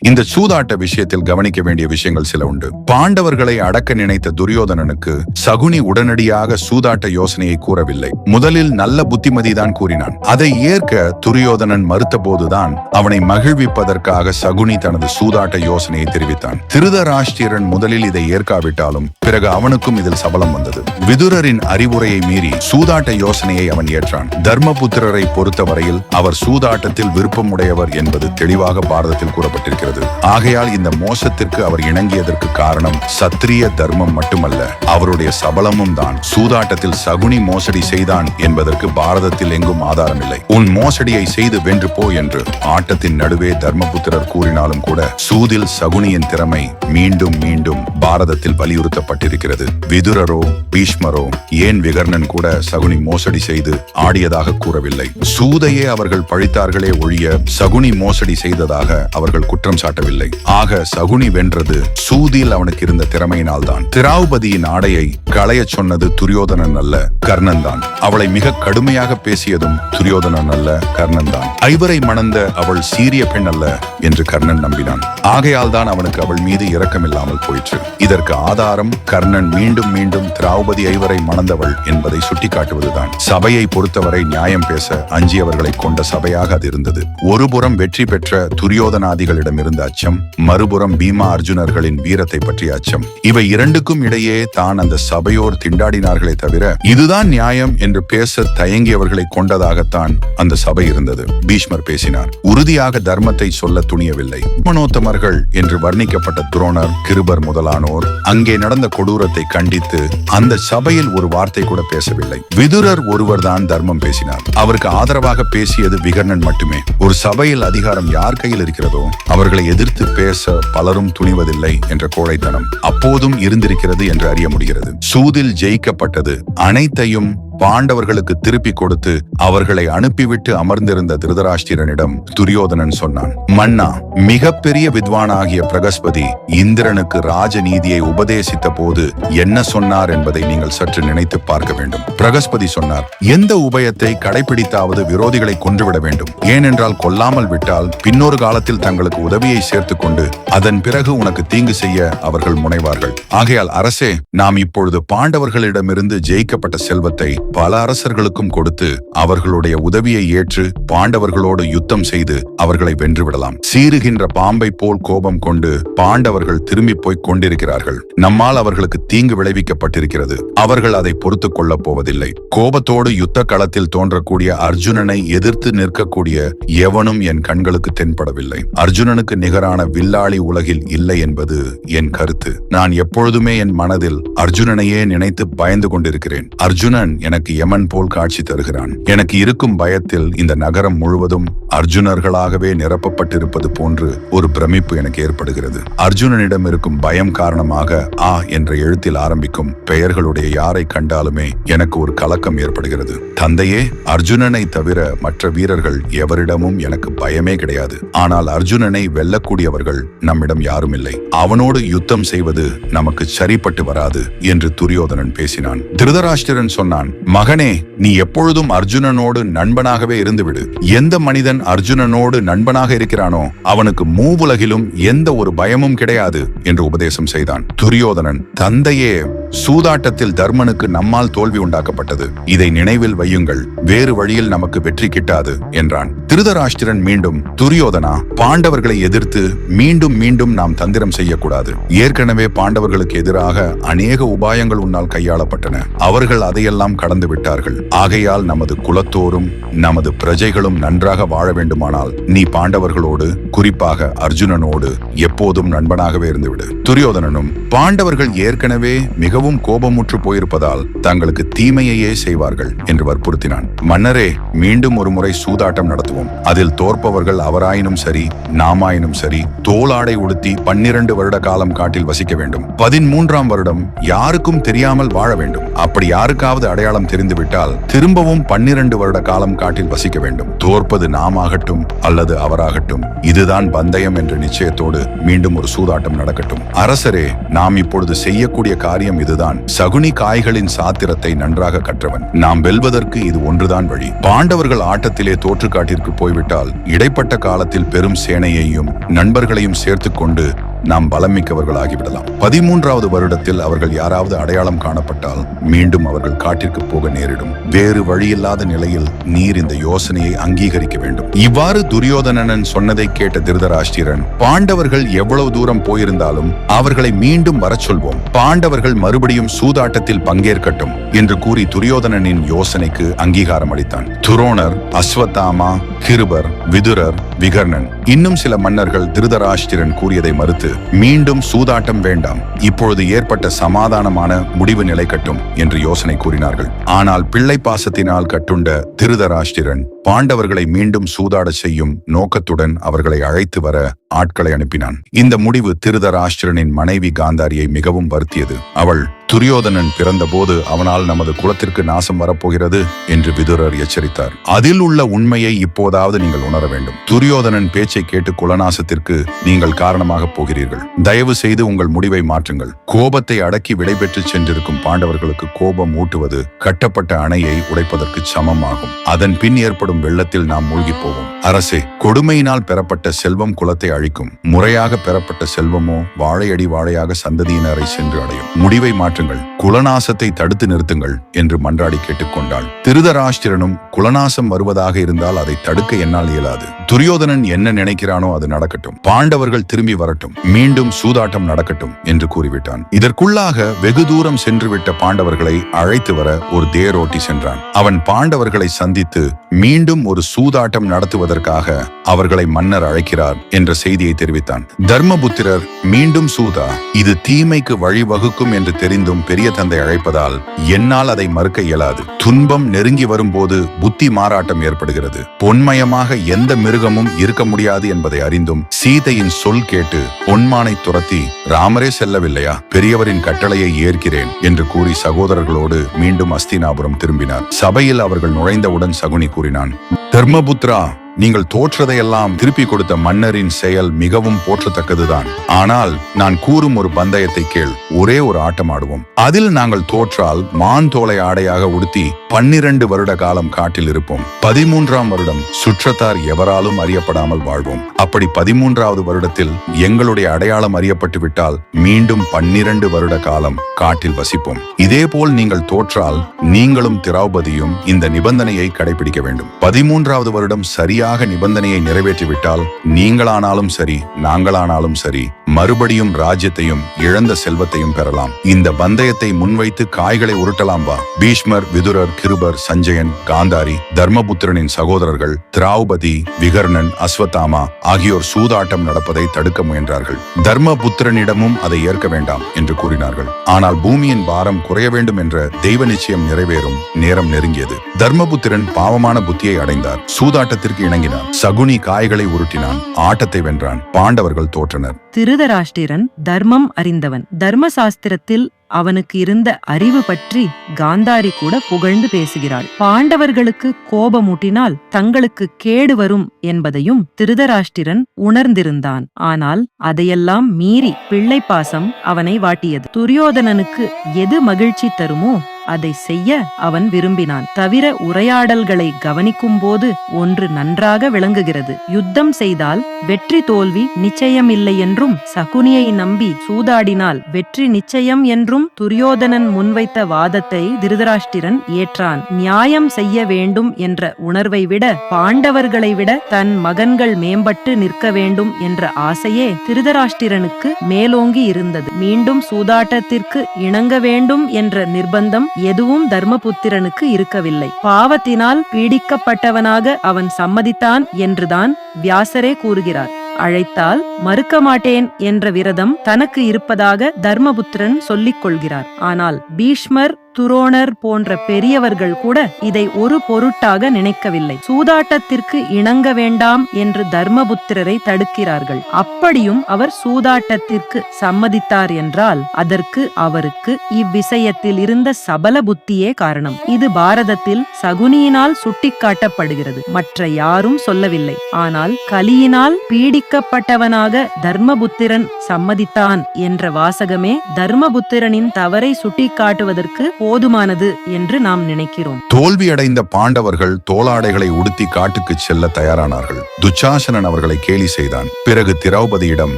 இந்த சூதாட்ட விஷயத்தில் கவனிக்க வேண்டிய விஷயங்கள் சில உண்டு. பாண்டவர்களை அடக்க நினைத்த துரியோதனனுக்கு சகுனி உடனடியாக சூதாட்ட யோசனையை கூறவில்லை. முதலில் நல்ல புத்திமதிதான் கூறினான். அதை ஏற்க துரியோதனன் மறுத்த போதுதான் அவனை மகிழ்விப்பதற்காக சகுனி தனது சூதாட்ட யோசனையை தெரிவித்தான். திருதராஷ்டிரன் முதலில் இதை ஏற்காவிட்டாலும் பிறகு அவனுக்கும் இதில் சபலம் வந்தது. விதுரரின் அறிவுரையை மீறி சூதாட்ட யோசனையை அவன் ஏற்றான். தர்மபுத்திரரை பொறுத்தவரையில் அவர் சூதாட்டத்தில் விருப்பமுடையவர் என்பது தெளிவாக பாரதத்தில் கூறப்பட்டிருக்கிறது. ஆகையால் இந்த மோசத்திற்கு அவர் இணங்கியதற்கு காரணம் சத்திரிய தர்மம் மட்டுமல்ல, அவருடைய சபலமும் தான். சூதாட்டத்தில் சகுனி மோசடி செய்தான் என்பதற்கு பாரதத்தில் எங்கும் ஆதாரம் இல்லை. உன் மோசடியை செய்து வென்று போ என்று ஆட்டத்தின் நடுவே தர்மபுத்திரர் கூறினாலும் கூட சூதில் சகுனியின் திறமை மீண்டும் மீண்டும் பாரதத்தில் வலியுறுத்தப்பட்டிருக்கிறது. விதுரரோ பீஷ்மரோ ஏன் விகர்ணன் கூட சகுனி மோசடி செய்து ஆடியதாக கூறவில்லை. சூதையே அவர்கள் பழித்தார்களே ஒழிய சகுனி மோசடி செய்ததாக அவர்கள் குற்றம் சாட்டவில்லை. ஆக சகுனி வென்றது சூதியில் அவனுக்கு இருந்த திறமையினால் தான். திரௌபதியின் ஆடையை களைய சொன்னது துரியோதனன் அல்ல, கர்ணன் தான். அவளை மிக கடுமையாக பேசியதும் துரியோதனன் அல்ல, கர்ணன் தான். ஐவரை மணந்த அவள் சீரிய பெண் அல்ல என்று கர்ணன் நம்பினான். ஆகையால் தான் அவனுக்கு அவள் மீது இரக்கமில்லாமல் போயிற்று. இதற்கு ஆதாரம் கர்ணன் மீண்டும் மீண்டும் திரௌபதி ஐவரை மணந்தவள் என்பதை சுட்டிக்காட்டுவதுதான். சபையை பொறுத்தவரை நியாயம் பேச அஞ்சியவர்களை கொண்ட சபையாக அது இருந்தது. ஒருபுறம் வெற்றி பெற்ற துரியோதனாதிகளிடம் இருந்த அச்சம், மறுபுறம் பீமா அர்ஜுனர்களின் வீரத்தை பற்றிய அச்சம். இவை இரண்டுக்கும் இடையே தான் அந்த சபையோர் திண்டாடினார்களே தவிர இதுதான் நியாயம் என்று பேச தயங்கியவர்களை கொண்டதாகத்தான் அந்த சபை இருந்தது. பீஷ்மர் பேசினார். உறுதியாக தர்மத்தை சொல்ல துணியவில்லை. மனோத்தமர்கள் என்று வர்ணிக்கப்பட்ட துரோணர், கிருபர் முதலானோர் அங்கே நடந்த கொடூரத்தை கண்டித்து அந்த சபையில் ஒரு வார்த்தை கூட பேசவில்லை. விதுரர் ஒருவர் தான் தர்மம் பேசினார். அவருக்கு ஆதரவாக பேசியது விகர்ணன் மட்டுமே. ஒரு சபையில் அதிகாரம் யார் கையில் இருக்கிறதோ அவர்களை எதிர்த்து பேச பலரும் துணிவதில்லை என்ற கோழைத்தனம் அப்போதும் இருந்திருக்கிறது என்று அறிய முடிகிறது. சூதில் ஜெயிக்கப்பட்டது அனைத்தையும் பாண்டவர்களுக்கு திருப்பி கொடுத்து அவர்களை அனுப்பிவிட்டு அமர்ந்திருந்த திருதராஷ்டிரனிடம் துரியோதனன் சொன்னான், மன்னா, மிகப்பெரிய வித்வானாகிய பிரகஸ்பதி இந்திரனுக்கு ராஜநீதியை உபதேசித்த போது என்ன சொன்னார் என்பதை நீங்கள் சற்று நினைத்து பார்க்க வேண்டும். பிரகஸ்பதி சொன்னார், எந்த உபயத்தை கடைபிடித்தாவது விரோதிகளை கொன்றுவிட வேண்டும். ஏனென்றால் கொல்லாமல் விட்டால் பின்னொரு காலத்தில் தங்களுக்கு உதவியை சேர்த்துக் கொண்டு அதன் பிறகு உனக்கு தீங்கு செய்ய அவர்கள் முனைவார்கள். ஆகையால் அரசே, நாம் இப்பொழுது பாண்டவர்களிடமிருந்து ஜெயிக்கப்பட்ட செல்வத்தை பல அரசர்களுக்கும் கொடுத்து அவர்களுடைய உதவியை ஏற்று பாண்டவர்களோடு யுத்தம் செய்து அவர்களை வென்றுவிடலாம். சீறுகின்ற பாம்பை போல் கோபம் கொண்டு பாண்டவர்கள் திரும்பி போய் கொண்டிருக்கிறார்கள். நம்மால் அவர்களுக்கு தீங்கு விளைவிக்கப்பட்டிருக்கிறது. அவர்கள் அதை பொறுத்துக் கொள்ளப் போவதில்லை. கோபத்தோடு யுத்த களத்தில் தோன்றக்கூடிய அர்ஜுனனை எதிர்த்து நிற்கக்கூடிய எவனும் என் கண்களுக்கு தென்படவில்லை. அர்ஜுனனுக்கு நிகரான வில்லாளி உலகில் இல்லை என்பது என் கருத்து. நான் எப்பொழுதுமே என் மனதில் அர்ஜுனனையே நினைத்து பயந்து கொண்டிருக்கிறேன். அர்ஜுனன் எனக்கு யமன் போல் காட்சி தருகிறான். எனக்கு இருக்கும் பயத்தில் இந்த நகரம் முழுவதும் அர்ஜுனர்களாகவே நிரப்பப்பட்டிருப்பது போன்று ஒரு பிரமிப்பு எனக்கு ஏற்படுகிறது. அர்ஜுனனிடம் இருக்கும் பயம் காரணமாக ஆ என்ற எழுத்தில் ஆரம்பிக்கும் பெயர்களுடைய யாரை கண்டாலுமே எனக்கு ஒரு கலக்கம் ஏற்படுகிறது. தந்தையே, அர்ஜுனனை தவிர மற்ற வீரர்கள் எவரிடமும் எனக்கு பயமே கிடையாது. ஆனால் அர்ஜுனனை வெல்லக்கூடியவர்கள் நம்மிடம் யாரும் இல்லை. அவனோடு யுத்தம் செய்வது நமக்கு சரிப்பட்டு வராது என்று துரியோதனன் பேசினான். திருதராஷ்டிரன் சொன்னான், மகனே, நீ எப்பொழுதும் அர்ஜுனனோடு நண்பனாகவே இருந்துவிடு. எந்த மனிதன் அர்ஜுனனோடு நண்பனாக இருக்கிறானோ அவனுக்கு மூவுலகிலும் எந்த ஒரு பயமும் கிடையாது என்று உபதேசம் செய்தான். துரியோதனன், தந்தையே, சூதாட்டத்தில் தர்மனுக்கு நம்மால் தோல்வி உண்டாக்கப்பட்டது. இதை நினைவில் வையுங்கள். வேறு வழியில் நமக்கு வெற்றி கிட்டாது என்றான். திருதராஷ்டிரன் மீண்டும், துரியோதனா, பாண்டவர்களை எதிர்த்து மீண்டும் மீண்டும் நாம் தந்திரம் செய்யக்கூடாது. ஏற்கனவே பாண்டவர்களுக்கு எதிராக அநேக உபாயங்கள் உன்னால் கையாளப்பட்டன. அவர்கள் அதையெல்லாம் கடந்து விட்டார்கள். ஆகையால் நமது குலத்தோரும் நமது பிரஜைகளும் நன்றாக வாழ வேண்டுமானால் நீ பாண்டவர்களோடு, குறிப்பாக அர்ஜுனனோடு எப்போதும் நண்பனாகவே இருந்துவிடு. துரியோதனனும், பாண்டவர்கள் ஏற்கனவே மிகவும் கோபமுற்று போயிருப்பதால் தங்களுக்கு தீமையையே செய்வார்கள் என்று வற்புறுத்தினான். மன்னரே, மீண்டும் ஒரு முறை சூதாட்டம் நடத்துவோம். அதில் தோற்பவர்கள் அவராயினும் சரி, நாமாயினும் சரி, தோளாடை உடுத்தி 12 வருட காலம் காட்டில் வசிக்க வேண்டும். 13ஆம் வருடம் யாருக்கும் தெரியாமல் வாழ வேண்டும். அப்படி யாருக்காவது அடையாளம் விஷயம் தெரிந்துவிட்டால் திரும்பவும் 12 வருட காலம் காட்டில் வசிக்க வேண்டும். தோற்பது நாம் ஆகட்டும் அல்லது அவராகட்டும், இதுதான் பந்தயம் என்ற நிச்சயத்தோடு மீண்டும் ஒரு சூதாட்டம் நடக்கட்டும். அரசரே, நாம் இப்பொழுது செய்யக்கூடிய காரியம் இதுதான். சகுனி காய்களின் சாத்திரத்தை நன்றாக கற்றவன். நாம் வெல்வதற்கு இது ஒன்றுதான் வழி. பாண்டவர்கள் ஆட்டத்திலே தோற்றுக்காட்டிற்கு போய்விட்டால் இடைப்பட்ட காலத்தில் பெரும் சேனையையும் நண்பர்களையும் சேர்த்துக் கொண்டு நாம் பலமிக்கவர்களாகிவிடலாம். 13வது வருடத்தில் அவர்கள் யாராவது அடையாளம் காணப்பட்டால் மீண்டும் அவர்கள் காட்டிற்கு போக நேரிடும். வேறு வழியில்லாத நிலையில் நீர் இந்த யோசனையை அங்கீகரிக்க வேண்டும். இவ்வாறு துரியோதனன் சொன்னதை கேட்ட திருதராஷ்டிரன், பாண்டவர்கள் எவ்வளவு தூரம் போயிருந்தாலும் அவர்களை மீண்டும் வரச் சொல்வோம். பாண்டவர்கள் மறுபடியும் சூதாட்டத்தில் பங்கேற்கட்டும் என்று கூறி துரியோதனனின் யோசனைக்கு அங்கீகாரம் அளித்தான். துரோணர், அஸ்வத்தாமா, கிருபர், விதுரர், விகர்ணன் இன்னும் சில மன்னர்கள் திருதராஷ்டிரன் கூறியதை மறுத்து மீண்டும் சூதாட்டம் வேண்டாம், இப்பொழுது ஏற்பட்ட சமாதானமான முடிவு நிலைக்கட்டும் என்று யோசனை கூறினார்கள். ஆனால் பிள்ளை பாசத்தினால் கட்டுண்ட திருதராஷ்டிரன் பாண்டவர்களை மீண்டும் சூதாட செய்யும் நோக்கத்துடன் அவர்களை அழைத்து வர ஆட்களை அனுப்பினான். இந்த முடிவு திருதராஷ்டிரனின் மனைவி காந்தாரியை மிகவும் வருத்தியது. அவள், துரியோதனன் பிறந்தபோது அவனால் நமது குலத்திற்கு நாசம் வரப்போகிறது என்று விதுரர் எச்சரித்தார். அதில் உள்ள உண்மையை இப்போதாவது நீங்கள் உணர வேண்டும். துரியோதனன் பேச்சை கேட்டு குலநாசத்திற்கு நீங்கள் காரணமாக போகிறீர்கள். தயவு செய்து உங்கள் முடிவை மாற்றுங்கள். கோபத்தை அடக்கி விடைபெற்று சென்றிருக்கும் பாண்டவர்களுக்கு கோபம் ஊட்டுவது கட்டப்பட்ட அணையை உடைப்பதற்கு சமமாகும். அதன் பின் ஏற்படும் வெள்ளத்தில் நாம் மூழ்கி போவோம். அரசே, கொடுமையினால் பெறப்பட்ட செல்வம் குலத்தை அழிக்கும். முறையாக பெறப்பட்ட செல்வமோ வாழையடி வாழையாக சந்ததியினரை சென்று அடையும். முடிவை மாற்றுங்கள், குலநாசத்தை தடுத்து நிறுத்துங்கள் என்று மன்றாடி கேட்டுக்கொண்டாள். திருதராஷ்டிரனும் குலநாசம் வருவதாக இருந்தால் அதை தடுக்க என்னால் இயலாது. துரியோதனன் என்ன நினைக்கிறானோ அது நடக்கட்டும். பாண்டவர்கள் திரும்பி வரட்டும், மீண்டும் சூதாட்டம் நடக்கட்டும் என்று கூறிவிட்டான். இதற்குள்ளாக வெகு தூரம் சென்றுவிட்ட பாண்டவர்களை அழைத்து வர ஒரு தேரோட்டி சென்றான். அவன் பாண்டவர்களை சந்தித்து மீண்டும் ஒரு சூதாட்டம் நடத்துவதற்காக அவர்களை மன்னர் அழைக்கிறார் என்ற செய்தியை தெரிவித்தான். தர்மபுத்திரர், மீண்டும் சூதா, இது தீமைக்கு வழிவகுக்கும் என்று தெரிந்தும் பெரிய தந்தை அழைப்பதால் என்னால் அதை மறுக்க இயலாது. துன்பம் நெருங்கி வரும்போது புத்தி மாறாட்டம் ஏற்படுகிறது. பொன்மயமாக எந்த மிருகமும் இருக்க முடியாது என்பதை அறிந்தும் சீதையின் சொல் கேட்டு பொன்மானை துரத்தி ராமரே செல்லவில்லையா, பெரியவரின் கட்டளையை ஏற்கிறேன் என்று கூறி சகோதரர்களோடு மீண்டும் அஸ்தினாபுரம் திரும்பினார். சபையில் அவர்கள் நுழைந்தவுடன் சகுனி கூறினான், தர்மபுத்ரா, நீங்கள் தோற்றதையெல்லாம் திருப்பி கொடுத்த மன்னரின் செயல் மிகவும் போற்றத்தக்கதுதான். ஆனால் நான் கூறும் ஒரு பந்தயத்தை கேள். ஒரே ஒரு ஆட்டம் ஆடுவோம். அதில் நாங்கள் தோற்றால் மான் தோலை ஆடையாக உடுத்தி 12 வருட காலம் காட்டில் இருப்போம். 13ஆம் வருடம் சுற்றத்தார் எவராலும் அறியப்படாமல் வாழ்வோம். அப்படி 13வது வருடத்தில் எங்களுடைய அடையாளம் அறியப்பட்டு விட்டால் மீண்டும் 12 வருட காலம் காட்டில் வசிப்போம். இதேபோல் நீங்கள் தோற்றால் நீங்களும் திரௌபதியும் இந்த நிபந்தனையை கடைபிடிக்க வேண்டும். 13வது வருடம் சரியாக நிபந்தனையை நிறைவேற்றிவிட்டால் நீங்களானாலும் சரி, நாங்களானாலும் சரி, மறுபடியும் ராஜ்யத்தையும் இழந்த செல்வத்தையும் பெறலாம். இந்த பந்தயத்தை முன்வைத்து காய்களை உருட்டலாம் வா. பீஷ்மர், விதுரர், கிருபர், சஞ்சயன், காந்தாரி, தர்மபுத்திரனின் சகோதரர்கள் திரௌபதி, விகர்ணன், அஸ்வத்தாமா ஆகியோர் சூதாட்டம் நடப்பதை தடுக்க முயன்றார்கள். தர்மபுத்திரனிடமும் அதை ஏற்க வேண்டாம் என்று கூறினார்கள். ஆனால் பூமியின் பாரம் குறைய வேண்டும் என்ற தெய்வ நிச்சயம் நிறைவேறும் நேரம் நெருங்கியது. தர்மபுத்திரன் பாவமான புத்தியை அடைந்தார். சூதாட்டத்திற்கு இணங்கினார். சகுனி காய்களை உருட்டினான். ஆட்டத்தை வென்றான். பாண்டவர்கள் தோற்றனர். திருதராஷ்டிரன் தர்மம் அறிந்தவன். தர்மசாஸ்திரத்தில் அவனுக்கு இருந்த அறிவு பற்றி காந்தாரி கூட புகழ்ந்து பேசுகிறாள். பாண்டவர்களுக்கு கோபமூட்டினால் தங்களுக்கு கேடு வரும் என்பதையும் திருதராஷ்டிரன் உணர்ந்திருந்தான். ஆனால் அதையெல்லாம் மீறி பிள்ளை பாசம் அவனை வாட்டியது. துரியோதனனுக்கு எது மகிழ்ச்சி தருமோ அதை செய்ய அவன் விரும்பினான். தவிர உரையாடல்களை கவனிக்கும் போது ஒன்று நன்றாக விளங்குகிறது. யுத்தம் செய்தால் வெற்றி தோல்வி நிச்சயமில்லை என்றும், சகுனியை நம்பி சூதாடினால் வெற்றி நிச்சயம் என்றும் துரியோதனன் முன்வைத்த வாதத்தை திருதராஷ்டிரன் ஏற்றான். நியாயம் செய்ய வேண்டும் என்ற உணர்வை விட பாண்டவர்களை விட தன் மகன்கள் மேம்பட்டு நிற்க வேண்டும் என்ற ஆசையே திருதராஷ்டிரனுக்கு மேலோங்கி இருந்தது. மீண்டும் சூதாட்டத்திற்கு இணங்க வேண்டும் என்ற நிர்பந்தம் எதுவும் தர்மபுத்திரனுக்கு இருக்கவில்லை. பாவத்தினால் பீடிக்கப்பட்டவனாக அவன் சம்மதித்தான் என்றுதான் வியாசரே கூறுகிறார். அழைத்தால் மறுக்க மாட்டேன் என்ற விரதம் தனக்கு இருப்பதாக தர்மபுத்திரன் சொல்லிக் கொள்கிறார். ஆனால் பீஷ்மர், துரோணர் போன்ற பெரியவர்கள் கூட இதை ஒரு பொருட்டாக நினைக்கவில்லை. சூதாட்டத்திற்கு இணங்க வேண்டாம் என்று தர்மபுத்திரரை தடுக்கிறார்கள். அப்படியும் அவர் சூதாட்டத்திற்கு சம்மதித்தார் என்றால் அதற்கு அவருக்கு இவ்விஷயத்தில் இருந்த சபல புத்தியே காரணம். இது பாரதத்தில் சகுனியினால் சுட்டிக்காட்டப்படுகிறது, மற்ற யாரும் சொல்லவில்லை. ஆனால் கலியினால் பீடிக்கப்பட்டவனாக தர்மபுத்திரன் சம்மதித்தான் என்ற வாசகமே தர்மபுத்திரனின் தவறை சுட்டிக்காட்டுவதற்கு போதுமானது என்று நாம் நினைக்கிறோம். தோல்வியடைந்த பாண்டவர்கள் தோளாடைகளை உடுத்தி காட்டுக்கு செல்ல தயாரானார்கள். துச்சாசனன் அவர்களை கேலி செய்தான். பிறகு திரௌபதியிடம்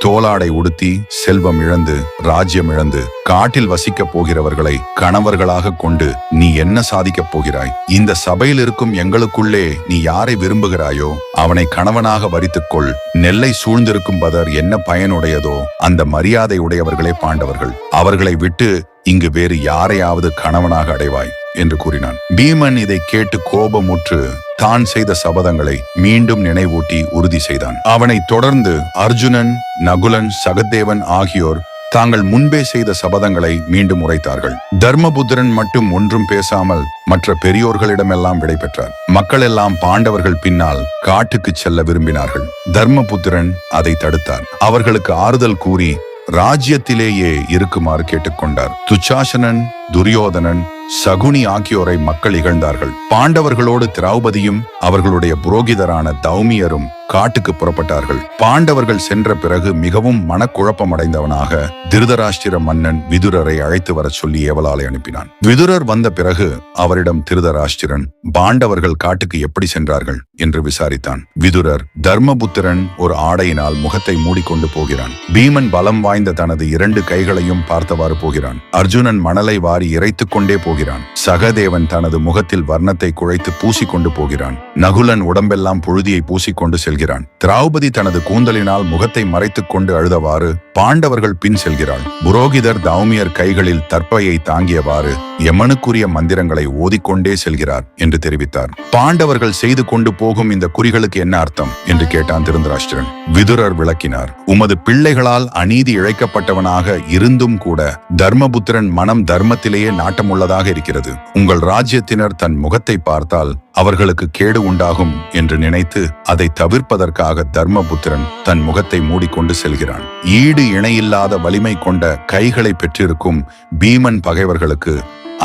தோளாடை உடுத்தி செல்வம் இழந்து ராஜ்யம் இழந்து காட்டில் வசிக்கப் போகிறவர்களை கணவர்களாக கொண்டு நீ என்ன சாதிக்கப் போகிறாய்? இந்த சபையில் இருக்கும் எங்களுக்குள்ளே நீ யாரை விரும்புகிறாயோ அவனை கணவனாக வரித்துக்கொள். நெல்லை சூழ்ந்திருக்கும் பதர் என்ன பயனுடையதோ அந்த மரியாதை உடையவர்களே பாண்டவர்கள். அவர்களை விட்டு இங்கு வேறு யாரையாவது கணவனாக அடைவாய் என்று கூறினான். பீமன் இதை கேட்டு கோபமுற்று தான் செய்த சபதங்களை மீண்டும் நினைவூட்டி உறுதி செய்தான். அவனை தொடர்ந்து அர்ஜுனன், நகுலன், சகதேவன் ஆகியோர் தாங்கள் முன்பே செய்த சபதங்களை மீண்டும் உரைத்தார்கள். தர்மபுத்திரன் மட்டும் ஒன்றும் பேசாமல் மற்ற பெரியோர்களிடமெல்லாம் விடை பெற்றார். மக்கள் எல்லாம் பாண்டவர்கள் பின்னால் காட்டுக்கு செல்ல விரும்பினார்கள். தர்மபுத்திரன் அதை தடுத்தார். அவர்களுக்கு ஆறுதல் கூறி ராஜ்யத்திலேயே இருக்குமாறு கேட்டுக்கொண்டார். துச்சாசனன், துரியோதனன், சகுனி ஆகியோரை மக்கள் இகழ்ந்தார்கள். பாண்டவர்களோடு திரௌபதியும் அவர்களுடைய புரோகிதரான தௌமியரும் காட்டுக்கு புறப்பட்டார்கள். பாண்டவர்கள் சென்ற பிறகு மிகவும் மனக்குழப்பமடைந்தவனாக திருதராஷ்டிர மன்னன் விதுரரை அழைத்து வர சொல்லி ஏவலாலை அனுப்பினான். விதுரர் வந்த பிறகு அவரிடம் திருதராஷ்டிரன் பாண்டவர்கள் காட்டுக்கு எப்படி சென்றார்கள் என்று விசாரித்தான். விதுரர், தர்மபுத்திரன் ஒரு ஆடையினால் முகத்தை மூடிக்கொண்டு போகிறான். பீமன் பலம் வாய்ந்த தனது 2 கைகளையும் பார்த்தவாறு போகிறான். அர்ஜுனன் மணலை வாரி இறைத்துக் கொண்டே போகிறான். சகதேவன் தனது முகத்தில் வர்ணத்தை குழைத்து பூசிக்கொண்டு போகிறான். நகுலன் உடம்பெல்லாம் புழுதியை பூசிக்கொண்டு செல்கிறான். திரௌபதி தனது கூந்தலினால் முகத்தை மறைத்துக் கொண்டு அழுதவாறு பாண்டவர்கள் பின் செல்கிறாள். புரோகிதர் தௌமியர் கைகளில் தர்ப்பையை தாங்கியவாறு யமனுக்குரிய மந்திரங்களை ஓதிக்கொண்டே செல்கிறார் என்று தெரிவித்தார். பாண்டவர்கள் செய்து கொண்டு போகும் இந்த குறிகளுக்கு என்ன அர்த்தம் என்று கேட்டான் திருதராஷ்டிரன். விதுரர் விளக்கினார். உமது பிள்ளைகளால் அநீதி இழைக்கப்பட்டவனாக இருந்தும் கூட தர்மபுத்திரன் மனம் தர்மத்திலேயே நாட்டமுள்ளதாக இருக்கிறது. உங்கள் ராஜ்யத்தினர் தன் முகத்தை பார்த்தால் அவர்களுக்கு கேடு உண்டாகும் என்று நினைத்து அதை தவிர்ப்பதற்காக தர்மபுத்திரன் தன் முகத்தை மூடிக்கொண்டு செல்கிறான். ஈடு இணையில்லாத வலிமை கொண்ட கைகளை பெற்றிருக்கும் பீமன் பகைவர்களுக்கு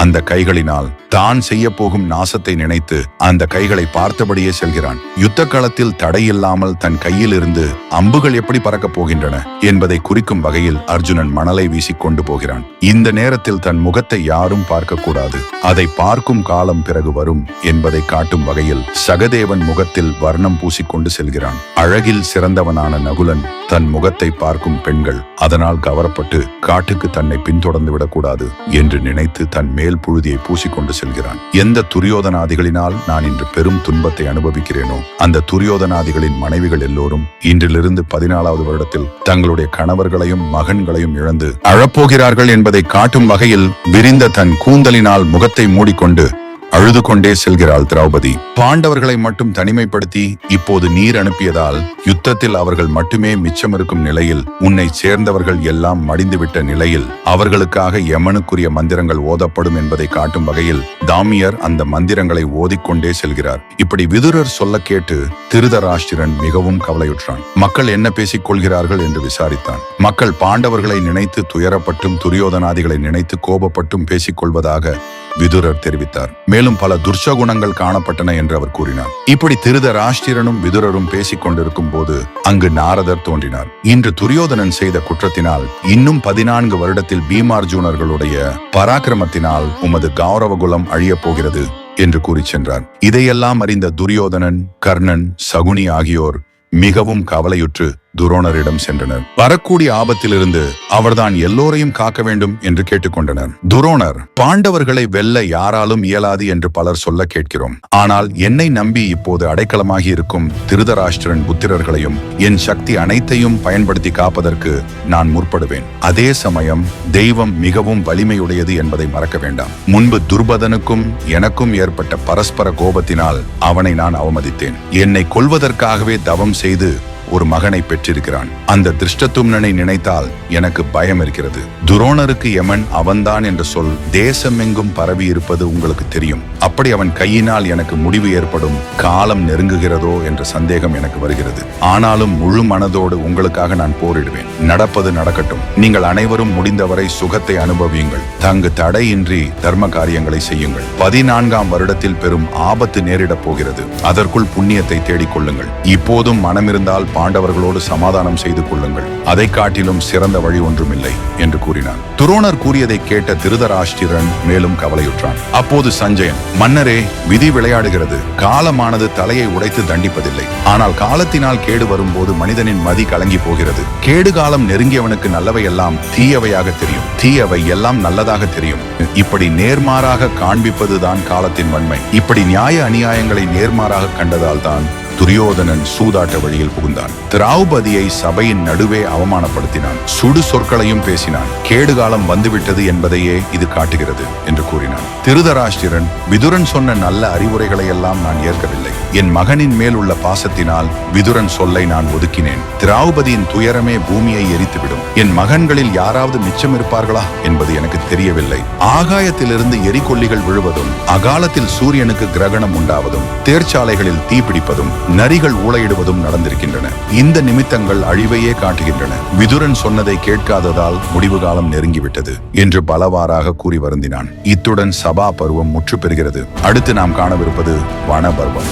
அந்த கைகளினால் தான் செய்ய போகும் நாசத்தை நினைத்து அந்த கைகளை பார்த்தபடியே செல்கிறான். யுத்த களத்தில் தடையில்லாமல் தன் கையில் இருந்து அம்புகள் எப்படி பறக்கப் போகின்றன என்பதை குறிக்கும் வகையில் அர்ஜுனன் மணலை வீசி கொண்டு போகிறான். இந்த நேரத்தில் தன் முகத்தை யாரும் பார்க்க கூடாது, அதை பார்க்கும் காலம் பிறகு வரும் என்பதை காட்டும் வகையில் சகதேவன் முகத்தில் வர்ணம் பூசிக்கொண்டு செல்கிறான். அழகில் சிறந்தவனான நகுலன் தன் முகத்தை பார்க்கும் பெண்கள் அதனால் கவரப்பட்டு காட்டுக்கு தன்னை பின்தொடர்ந்து விடக்கூடாது என்று நினைத்து தன் மேல் புழுதியை பூசிக்கொண்டு செல்கிறான். எந்த துரியோதனாதிகளினால் நான் இன்று பெரும் துன்பத்தை அனுபவிக்கிறேனோ அந்த துரியோதனாதிகளின் மனைவிகள் எல்லோரும் இன்றிலிருந்து 14வது வருடத்தில் தங்களுடைய கணவர்களையும் மகன்களையும் இழந்து அழப்போகிறார்கள் என்பதை காட்டும் வகையில் விரிந்த தன் கூந்தலினால் முகத்தை மூடிக்கொண்டு அழுது கொண்டே செல்கிறாள் திரௌபதி. பாண்டவர்களை மட்டும் தனிமைப்படுத்தி இப்போது நீர் அனுப்பியதால் யுத்தத்தில் அவர்கள் மட்டுமே மிச்சம் இருக்கும் நிலையில், உன்னை சேர்ந்தவர்கள் எல்லாம் மடிந்துவிட்ட நிலையில் அவர்களுக்காக யமனுக்குரிய மந்திரங்கள் ஓதப்படும் என்பதை காட்டும் வகையில் தாமியர் அந்த மந்திரங்களை ஓதிக்கொண்டே செல்கிறார். இப்படி விதுரர் சொல்ல கேட்டு திருதராஷ்டிரன் மிகவும் கவலையுற்றான். மக்கள் என்ன பேசிக் கொள்கிறார்கள் என்று விசாரித்தான். மக்கள் பாண்டவர்களை நினைத்து துயரப்பட்டும் துரியோதனாதிகளை நினைத்து கோபப்பட்டும் பேசிக் கொள்வதாக விதுரர் தெரிவித்தார். மேலும் பல துர்சகுணங்கள் காணப்பட்டன என்று அவர் கூறினார். இப்படி திருதராஷ்டிரனும் விதுரரும் பேசிக் கொண்டிருக்கும் போது அங்கு நாரதர் தோன்றினார். இன்று துரியோதனன் செய்த குற்றத்தினால் இன்னும் 14 வருடத்தில் பீமார்ஜுனர்களுடைய பராக்கிரமத்தினால் உமது கௌரவகுலம் அழியப் போகிறது என்று கூறி சென்றார். இதையெல்லாம் அறிந்த துரியோதனன், கர்ணன், சகுனி ஆகியோர் மிகவும் கவலையுற்று துரோணரிடம் சென்றனர். வரக்கூடிய ஆபத்திலிருந்து அவர்தான் எல்லோரையும் காக்க வேண்டும் என்று கேட்டுக்கொண்டனர். துரோணர், பாண்டவர்களை வெல்ல யாராலும் இயலாது என்று பலர் சொல்ல கேட்கிறோம். ஆனால் என்னை நம்பி இப்போது அடைக்கலமாகி இருக்கும் திருதராஷ்டிரன் புத்திரர்களையும் என் சக்தி அனைத்தையும் பயன்படுத்தி காப்பதற்கு நான் முற்படுவேன். அதே சமயம் தெய்வம் மிகவும் வலிமையுடையது என்பதை மறக்க வேண்டாம். முன்பு துர்பதனுக்கும் எனக்கும் ஏற்பட்ட பரஸ்பர கோபத்தினால் அவனை நான் அவமதித்தேன். என்னை கொல்வதற்காகவே தவம் செய்து ஒரு மகனை பெற்றிருக்கிறான். அந்த திருஷ்டத்தும்னனை நினைத்தால் எனக்கு பயம் இருக்கிறது. துரோணருக்கு யமன் அவன்தான் என்ற சொல் தேசமெங்கும் பரவி இருப்பது உங்களுக்கு தெரியும். அப்படி அவன் கையினால் எனக்கு முடிவு ஏற்படும் காலம் நெருங்குகிறதோ என்ற சந்தேகம் எனக்கு வருகிறது. ஆனாலும் முழு மனதோடு உங்களுக்காக நான் போரிடுவேன். நடப்பது நடக்கட்டும். நீங்கள் அனைவரும் முடிந்தவரை சுகத்தை அனுபவியுங்கள். தங்கு தடையின்றி தர்ம காரியங்களை செய்யுங்கள். 14ஆம் வருடத்தில் பெரும் ஆபத்து நேரிடப் போகிறது. அதற்குள் புண்ணியத்தை தேடிக் கொள்ளுங்கள். இப்போதும் மனமிருந்தால் பாண்டவர்களோடு சமாதானம் செய்து கொள்ளுங்கள். அதை காட்டிலும் சிறந்த வழி ஒன்றுமில்லை என்று கூறினார். துரோணர் கூறியதை கேட்ட திருதராஷ்டிரன் மேலும் கவலையுற்றான். அப்போது சஞ்சயன், மன்னரே, விதி விளையாடுகிறது. காலமானது தலையை உடைத்து தண்டிப்பதில்லை. ஆனால் காலத்தினால் கேடு வரும்போது மனிதனின் மதி கலங்கி போகிறது. கேடு காலம் நெருங்கியவனுக்கு நல்லவை எல்லாம் தீயவையாக தெரியும், தீயவை எல்லாம் நல்லதாக தெரியும். இப்படி நேர்மாறாக காண்பிப்பதுதான் காலத்தின் வன்மை. இப்படி நியாய அநியாயங்களை நேர்மாறாக கண்டதால் தான் துரியோதனன் சூதாட்ட வழியில் புகுந்தான். திரௌபதியை சபையின் நடுவே அவமானப்படுத்தினான். சுடு சொற்களையும் பேசினான். கேடுகாலம் வந்துவிட்டது என்பதையே இது காட்டுகிறது என்று கூறினான். திருதராஷ்டிரன், விதுரன் சொன்ன நல்ல அறிவுரைகளை எல்லாம் நான் ஏற்கவில்லை. என் மகனின் மேல் உள்ள பாசத்தினால் விதுரன் சொல்லை நான் ஒதுக்கினேன். திரௌபதியின் துயரமே பூமியை எரித்துவிடும். என் மகன்களில் யாராவது மிச்சம் இருப்பார்களா என்பது எனக்கு தெரியவில்லை. ஆகாயத்திலிருந்து எரிகொல்லிகள் விழுவதும், அகாலத்தில் சூரியனுக்கு கிரகணம் உண்டாவதும், தேர்ச்சாலைகளில் தீப்பிடிப்பதும், நரிகள் ஊளையிடுவதும் நடந்திருக்கின்றன. இந்த நிமித்தங்கள் அழிவையே காட்டுகின்றன. விதுரன் சொன்னதை கேட்காததால் முடிவு காலம் நெருங்கிவிட்டது என்று பலவாறாக கூறி வருந்தினான். இத்துடன் சபா பருவம் முற்று பெறுகிறது. அடுத்து நாம் காணவிருப்பது வனபர்வம்.